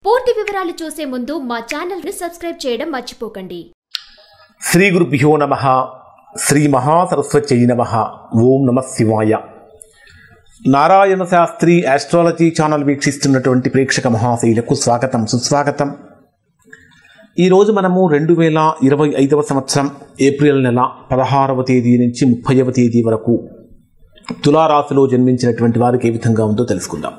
పూర్తి వివరాలు చూసే ముందు మా ఛానల్ ని సబ్స్క్రైబ్ చేయడం మర్చిపోకండి. శ్రీ గురుభ్యో నమః. శ్రీ మహాసరస్వత్యై నమః. ఓం నమః శివాయ. నారాయణ శాస్త్రి ఆస్ట్రాలజీ ఛానల్ వీక్షిస్తున్నటువంటి ప్రేక్షక మహాశైలకు స్వాగతం, సుస్వాగతం. ఈరోజు మనము 2025 సంవత్సరం ఏప్రిల్ నెల 16వ తేదీ నుంచి 30వ తేదీ వరకు తులారాశిలో జన్మించినటువంటి వారికి ఏ విధంగా ఉందో తెలుసుకుందాం.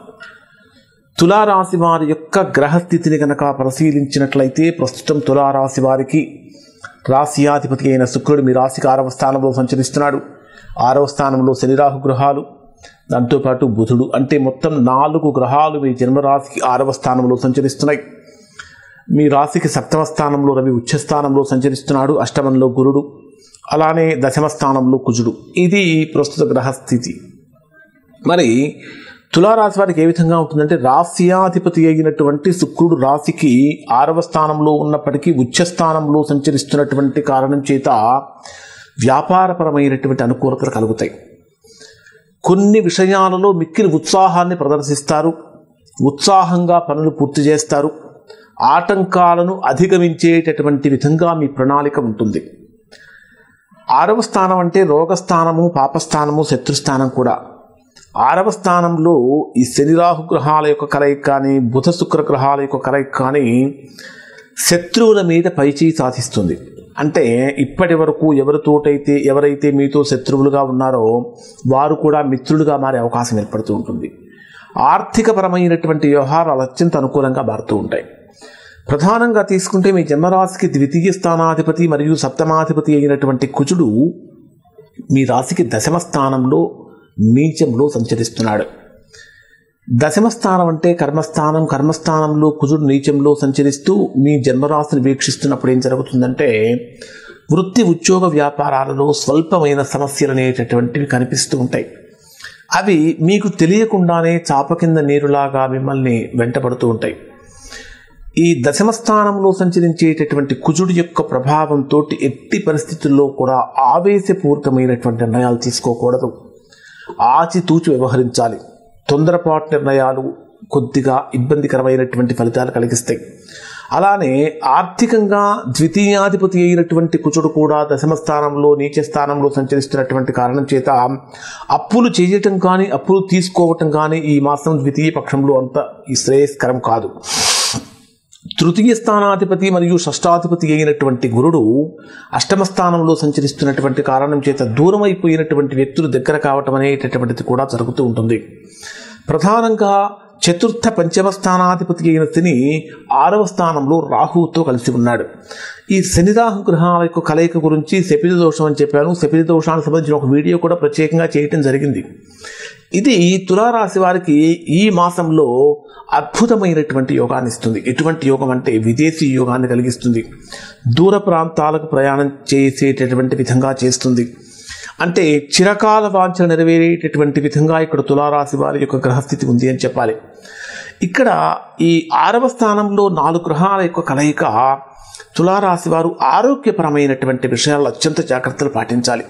తులారాశి వారి యొక్క గ్రహస్థితిని కనుక పరిశీలించినట్లయితే ప్రస్తుతం తులారాశి వారికి రాశియాధిపతి అయిన శుక్రుడు మీ రాశికి 6వ స్థానంలో సంచరిస్తున్నాడు. 6వ స్థానంలో శని రాహు గ్రహాలు, దాంతోపాటు బుధుడు, అంటే మొత్తం 4 గ్రహాలు మీ జన్మరాశికి 6వ స్థానంలో సంచరిస్తున్నాయి. మీ రాశికి 7వ స్థానంలో రవి ఉచ్చస్థానంలో సంచరిస్తున్నాడు. అష్టమంలో గురుడు, అలానే 10వ స్థానంలో కుజుడు. ఇది ప్రస్తుత గ్రహస్థితి. మరి తులారాశి వారికి ఏ విధంగా ఉంటుందంటే, రాశ్యాధిపతి అయినటువంటి శుక్రుడు రాశికి 6వ స్థానంలో ఉన్నప్పటికీ ఉచ్చస్థానంలో సంచరిస్తున్నటువంటి కారణం చేత వ్యాపారపరమైనటువంటి అనుకూలతలు కలుగుతాయి. కొన్ని విషయాలలో మిక్కిలి ఉత్సాహాన్ని ప్రదర్శిస్తారు, ఉత్సాహంగా పనులు పూర్తి చేస్తారు. ఆటంకాలను అధిగమించేటటువంటి విధంగా మీ ప్రణాళిక ఉంటుంది. 6వ స్థానం అంటే రోగస్థానము, పాపస్థానము, శత్రుస్థానం కూడా. 6వ స్థానంలో ఈ శని రాహు గ్రహాల యొక్క కలయిక కానీ, బుధ శుక్ర గ్రహాల యొక్క కలయిక కానీ శత్రువుల మీద పైచేయి సాధిస్తుంది. అంటే ఇప్పటి వరకు ఎవరైతే మీతో శత్రువులుగా ఉన్నారో వారు కూడా మిత్రులుగా మారే అవకాశం ఏర్పడుతూ ఉంటుంది. ఆర్థికపరమైనటువంటి వ్యవహారాలు అత్యంత అనుకూలంగా మారుతూ ఉంటాయి. ప్రధానంగా తీసుకుంటే మీ జన్మరాశికి 2వ స్థానాధిపతి మరియు 7వ అయినటువంటి కుజుడు మీ రాశికి 10వ స్థానంలో నీచంలో సంచరిస్తున్నాడు. 10వ స్థానం అంటే కర్మస్థానం. కర్మస్థానంలో కుజుడు నీచంలో సంచరిస్తూ మీ జన్మరాశిని వీక్షిస్తున్నప్పుడు ఏం జరుగుతుందంటే, వృత్తి ఉద్యోగ వ్యాపారాలలో స్వల్పమైన సమస్యలు అనేటటువంటివి కనిపిస్తూ ఉంటాయి. అవి మీకు తెలియకుండానే చాప కింద నీరులాగా మిమ్మల్ని వెంటబడుతూ ఉంటాయి. ఈ 10వ స్థానంలో సంచరించేటటువంటి కుజుడు యొక్క ప్రభావంతో ఎట్టి పరిస్థితుల్లో కూడా ఆవేశపూరితమైనటువంటి నిర్ణయాలు తీసుకోకూడదు. ఆచితూచి వ్యవహరించాలి. తొందరపాటు నిర్ణయాలు కొద్దిగా ఇబ్బందికరమైనటువంటి ఫలితాలు కలిగిస్తాయి. అలానే ఆర్థికంగా ద్వితీయాధిపతి అయినటువంటి కుజుడు కూడా 10వ స్థానంలో నీచ స్థానంలో సంచరిస్తున్నటువంటి కారణం చేత అప్పులు చేయటం కానీ, అప్పులు తీసుకోవటం కానీ ఈ మాసం ద్వితీయ పక్షంలో అంత శ్రేయస్కరం కాదు. తృతీయ స్థానాధిపతి మరియు షష్టాధిపతి అయినటువంటి గురుడు 8వ స్థానంలో సంచరిస్తున్నటువంటి కారణం చేత దూరం అయిపోయినటువంటి వ్యక్తులు దగ్గర కావటం అనేటటువంటిది కూడా జరుగుతూ ఉంటుంది. ప్రధానంగా చతుర్థ 5వ స్థానాధిపతి అయిన శని 6వ స్థానంలో రాహువుతో కలిసి ఉన్నాడు. ఈ శని రాహు గ్రహాల యొక్క కలయిక గురించి శపిత దోషం అని చెప్పాను. శపిత దోషానికి సంబంధించిన ఒక వీడియో కూడా ప్రత్యేకంగా చేయటం జరిగింది. ఇది తులారాశి వారికి ఈ మాసంలో అద్భుతమైనటువంటి యోగాన్ని ఇస్తుంది. ఎటువంటి యోగం అంటే విదేశీ యోగాన్ని కలిగిస్తుంది. దూర ప్రాంతాలకు ప్రయాణం చేసేటటువంటి విధంగా చేస్తుంది. అంటే చిరకాల వాంఛన నెరవేరేటటువంటి విధంగా ఇక్కడ తులారాశి వారి యొక్క గ్రహస్థితి ఉంది అని చెప్పాలి. ఇక్కడ ఈ 6వ స్థానంలో 4 గ్రహాల యొక్క కలయిక తులారాశి వారు ఆరోగ్యపరమైనటువంటి విషయాల్లో అత్యంత జాగ్రత్తలు పాటించాలి.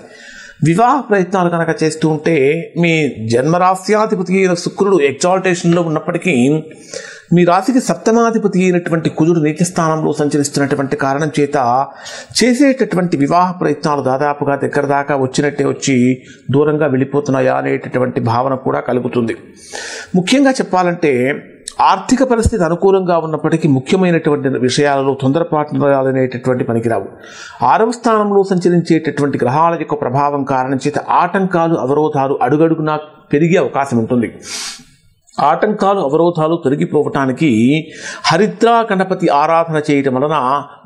వివాహ ప్రయత్నాలు కనుక చేస్తూ ఉంటే మీ జన్మరాశ్యాధిపతి అయిన శుక్రుడు ఎగ్జాల్టేషన్లో ఉన్నప్పటికీ మీ రాశికి 7వ అయినటువంటి కుజుడు నీచ స్థానంలో సంచరిస్తున్నటువంటి కారణం చేత చేసేటటువంటి వివాహ ప్రయత్నాలు దాదాపుగా దగ్గర దాకా వచ్చినట్టే వచ్చి దూరంగా వెళ్ళిపోతున్నాయా అనేటటువంటి భావన కూడా కలుగుతుంది. ముఖ్యంగా చెప్పాలంటే ఆర్థిక పరిస్థితి అనుకూలంగా ఉన్నప్పటికీ ముఖ్యమైనటువంటి విషయాలలో తొందరపాటు నిర్ణయాలు అనేటటువంటి పనికిరావు. 6వ స్థానంలో సంచరించేటటువంటి గ్రహాల యొక్క ప్రభావం కారణం చేత ఆటంకాలు, అవరోధాలు అడుగడుగునా పెరిగే అవకాశం ఉంటుంది. ఆటంకాలు, అవరోధాలు తొలగిపోవటానికి హరిద్రా గణపతి ఆరాధన చేయటం వలన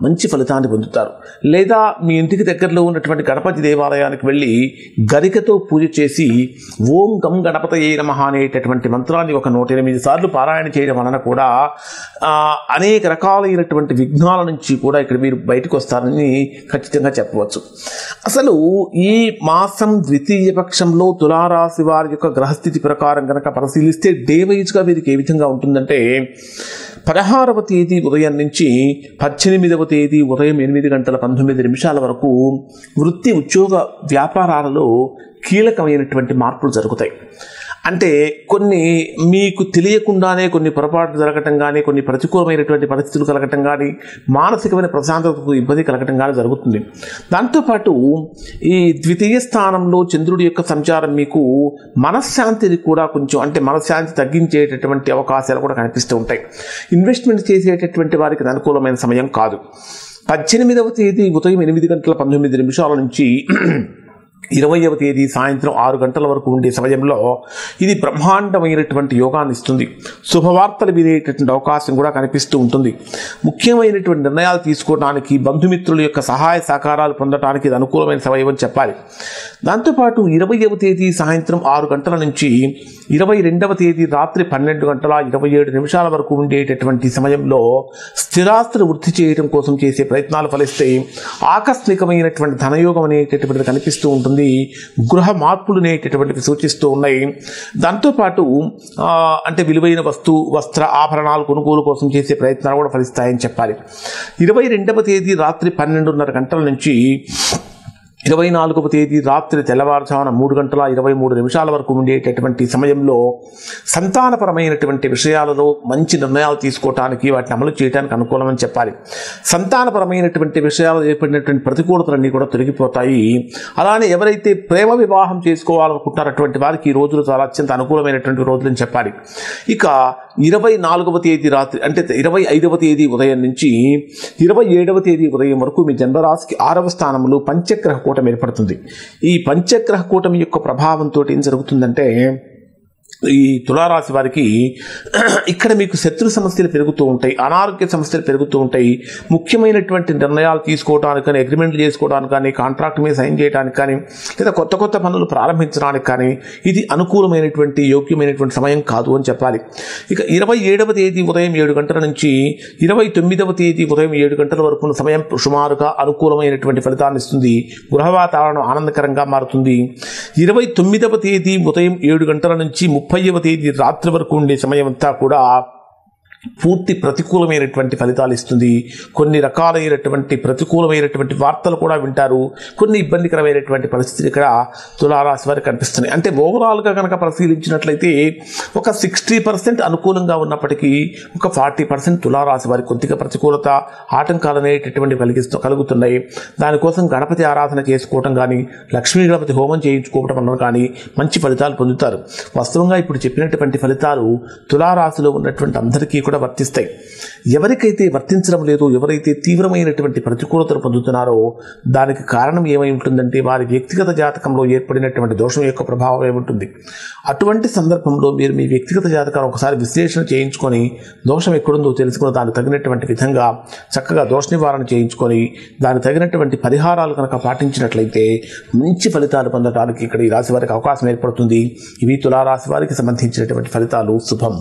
మంచి ఫలితాన్ని పొందుతారు. లేదా మీ ఇంటికి దగ్గరలో ఉన్నటువంటి గణపతి దేవాలయానికి వెళ్ళి గరికతో పూజ చేసి ఓం గం గణపతయే నమః అనేటటువంటి మంత్రాన్ని ఒక 108 సార్లు పారాయణ చేయడం వలన కూడా అనేక రకాలైనటువంటి విఘ్నాల నుంచి కూడా ఇక్కడ మీరు బయటకు వస్తారని ఖచ్చితంగా చెప్పవచ్చు. అసలు ఈ మాసం ద్వితీయ పక్షంలో తులారాశి వారి యొక్క గ్రహస్థితి ప్రకారం కనుక పరిశీలిస్తే డేవైజ్గా వీరికి ఏ విధంగా ఉంటుందంటే, 16వ తేదీ ఉదయం నుంచి 18వ తేదీ ఉదయం 8 గంటల 19 నిమిషాల వరకు వృత్తి ఉద్యోగ వ్యాపారాలలో కీలకమైనటువంటి మార్పులు జరుగుతాయి. అంటే కొన్ని మీకు తెలియకుండానే కొన్ని పొరపాట్లు జరగటం కానీ, కొన్ని ప్రతికూలమైనటువంటి పరిస్థితులు కలగటం కానీ, మానసికమైన ప్రశాంతతకు ఇబ్బంది కలగటం కానీ జరుగుతుంది. దాంతోపాటు ఈ ద్వితీయ స్థానంలో చంద్రుడి యొక్క సంచారం మీకు మనశ్శాంతిని కూడా కొంచెం, అంటే మనశ్శాంతి తగ్గించేటటువంటి అవకాశాలు కూడా కనిపిస్తూ ఉంటాయి. ఇన్వెస్ట్మెంట్ చేసేటటువంటి వారికి అనుకూలమైన సమయం కాదు. 18వ తేదీ ఉదయం 8:19 నుంచి 20వ తేదీ సాయంత్రం 6 గంటల వరకు ఉండే సమయంలో ఇది బ్రహ్మాండమైనటువంటి యోగాన్ని ఇస్తుంది. శుభవార్తలు వినేటటువంటి అవకాశం కూడా కనిపిస్తూ ఉంటుంది. ముఖ్యమైనటువంటి నిర్ణయాలు తీసుకోవడానికి, బంధుమిత్రుల యొక్క సహాయ సహకారాలు పొందడానికి ఇది అనుకూలమైన సమయం అని చెప్పాలి. దాంతోపాటు 20వ తేదీ సాయంత్రం 6 గంటల నుంచి 22వ తేదీ రాత్రి 12:27 వరకు ఉండేటటువంటి సమయంలో స్థిరాస్తులు వృద్ధి చేయడం కోసం చేసే ప్రయత్నాలు ఫలిస్తాయి. ఆకస్మికమైనటువంటి ధనయోగం అనేటటువంటిది కనిపిస్తూ ఉంటుంది. గృహ మార్పులు అనేటటువంటివి సూచిస్తూ ఉన్నాయి. దాంతోపాటు అంటే విలువైన వస్త్ర ఆభరణాలు కొనుగోలు కోసం చేసే ప్రయత్నాలు కూడా ఫలిస్తాయని చెప్పాలి. 22వ తేదీ రాత్రి 12:30 గంటల నుంచి 24వ తేదీ రాత్రి తెల్లవారుజామున 3:23 వరకు ఉండేటటువంటి సమయంలో సంతానపరమైనటువంటి విషయాలలో మంచి నిర్ణయాలు తీసుకోవటానికి, వాటిని అమలు చేయడానికి అనుకూలమని చెప్పాలి. సంతానపరమైనటువంటి విషయాలు ఏర్పడినటువంటి ప్రతికూలతలన్నీ కూడా తొలగిపోతాయి. అలానే ఎవరైతే ప్రేమ వివాహం చేసుకోవాలనుకుంటున్నటువంటి వారికి ఈ రోజులు చాలా అత్యంత అనుకూలమైనటువంటి రోజులని చెప్పాలి. ఇక 24వ తేదీ రాత్రి, అంటే 25వ తేదీ ఉదయం నుంచి 27వ తేదీ ఉదయం వరకు మీ జన్మరాశికి 6వ స్థానంలో పంచగ్రహ కూటమి ఏర్పడుతుంది. ఈ పంచగ్రహ కూటమి యొక్క ప్రభావంతో ఏం జరుగుతుందంటే, ఈ తులారాశి వారికి ఇక్కడ మీకు శత్రు సమస్యలు పెరుగుతూ ఉంటాయి, అనారోగ్య సమస్యలు పెరుగుతూ ఉంటాయి. ముఖ్యమైనటువంటి నిర్ణయాలు తీసుకోవడానికి కానీ, అగ్రిమెంట్లు చేసుకోవడానికి కానీ, కాంట్రాక్ట్ మీద సైన్ చేయడానికి కానీ, లేదా కొత్త కొత్త పనులు ప్రారంభించడానికి కానీ ఇది అనుకూలమైనటువంటి యోగ్యమైనటువంటి సమయం కాదు అని చెప్పాలి. ఇక 27వ తేదీ ఉదయం 7 గంటల నుంచి 29వ తేదీ ఉదయం 7 గంటల వరకు ఉన్న సమయం సుమారుగా అనుకూలమైనటువంటి ఫలితాన్ని ఇస్తుంది. గృహ వాతావరణం ఆనందకరంగా మారుతుంది. 29వ తేదీ ఉదయం 7 గంటల నుంచి 30వ తేదీ రాత్రి వరకు ఉండే సమయం అంతా కూడా పూర్తి ప్రతికూలమైనటువంటి ఫలితాలు ఇస్తుంది. కొన్ని రకాలైనటువంటి ప్రతికూలమైనటువంటి వార్తలు కూడా వింటారు. కొన్ని ఇబ్బందికరమైనటువంటి పరిస్థితులు ఇక్కడ తులారాశి వారికి కనిపిస్తున్నాయి. అంటే ఓవరాల్గా కనుక పరిశీలించినట్లయితే ఒక 60% అనుకూలంగా ఉన్నప్పటికీ ఒక 40% తులారాశి వారికి కొద్దిగా ప్రతికూలత, ఆటంకాలు అనేటటువంటి కలుగుతున్నాయి. దానికోసం గణపతి ఆరాధన చేసుకోవటం కానీ, లక్ష్మీ గణపతి హోమం చేయించుకోవటం అన్న కానీ మంచి ఫలితాలు పొందుతారు. వాస్తవంగా ఇప్పుడు చెప్పినటువంటి ఫలితాలు తులారాశిలో ఉన్నటువంటి అందరికీ కూడా వర్తిస్తాయి. ఎవరికైతే వర్తించడం లేదో, ఎవరైతే తీవ్రమైనటువంటి ప్రతికూలతను పొందుతున్నారో దానికి కారణం ఏమై ఉంటుందంటే వారి వ్యక్తిగత జాతకంలో ఏర్పడినటువంటి దోషం యొక్క ప్రభావం ఏముంటుంది. అటువంటి సందర్భంలో మీరు మీ వ్యక్తిగత జాతకాన్ని ఒకసారి విశ్లేషణ చేయించుకొని దోషం ఎక్కడుందో తెలుసుకుని దానికి తగినటువంటి విధంగా చక్కగా దోష నివారణ చేయించుకొని దానికి తగినటువంటి పరిహారాలు కనుక పాటించినట్లయితే మంచి ఫలితాలు పొందడానికి ఇక్కడ ఈ రాశి వారికి అవకాశం ఏర్పడుతుంది. ఇవి తులారాశి వారికి సంబంధించినటువంటి ఫలితాలు. శుభం.